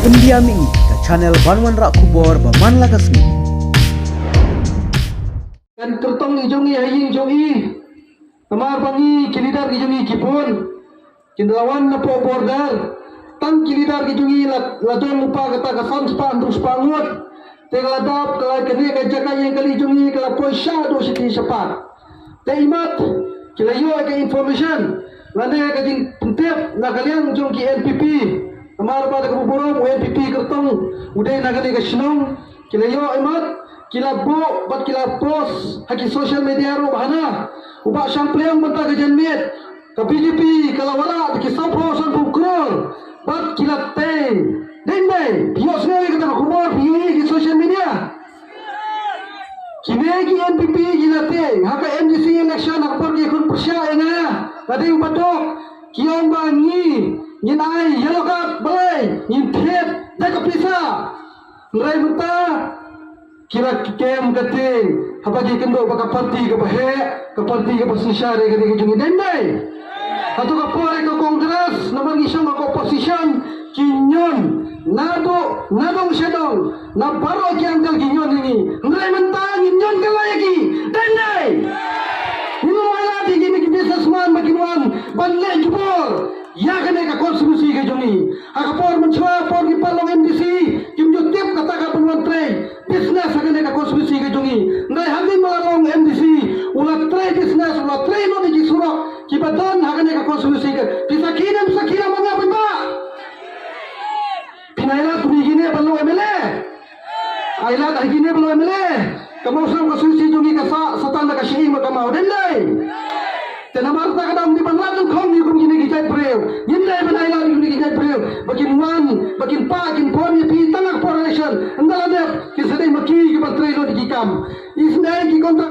India Mi ke channel Banwan Rak Kubor Baman Lakasmi. Dan tertong ijongi haying jongi amar bangi kilidar ijongi kipun kindawan na po border tang kilidar ijongi lajon lupa kata kasan span terus pangut tegaladap kalai kene kajaka yang kali ijongi kala poisha do siti sepat te imat kilayo ke information lande kajing pentep na kalian jongi NPP amar pada kebuburan NPP kertong udai nagani ke sinong kilayo imat kila bo bat kila post haki social media ro bahana ubak sampleong benta ke janmit ke BJP kalau wala ki sapro san bukrol bat kila te dendai bios ngai kata kubor bi di social media kini ki NPP kila te haka MDC election hak por ki kun persya ena tadi ubatok kiong bangi nyin ai yellow card balai nyin thep dak pisa ngai benta kira kem kating habagi kendo baka parti ke bahe ke parti ke pasishare ke jungi dendai atau ke pore ke kongres naman isong ke opposition kinyon nadong sedong na baro ki angkal kinyon ini ngai mentang kinyon ke lagi dendai ini wala di gini ki businessman bagiwan banle jubor ya kene ka konstitusi ke jungi akapor mencoba por ki palong MDC kim jutip kata ka penwantre business akan ka konstitusi ke jungi nai hangin malalong MDC ulat tre business ulat tre no di surok ki badan akan ka konstitusi ke sakina mana apa pinaila tumi gini perlu MLA ailat gini perlu MLA kamu sang konstitusi jungi ka satanda ka syih makamau dendai tenamar ta kadam di banladan khom ni kum gini gijai breu yindai banaila ni gini gijai breu bakin wan bakin pa bakin pon ni pi tangak correlation andala de ki sedai maki ki batrai lo di kam isnai ki kontrak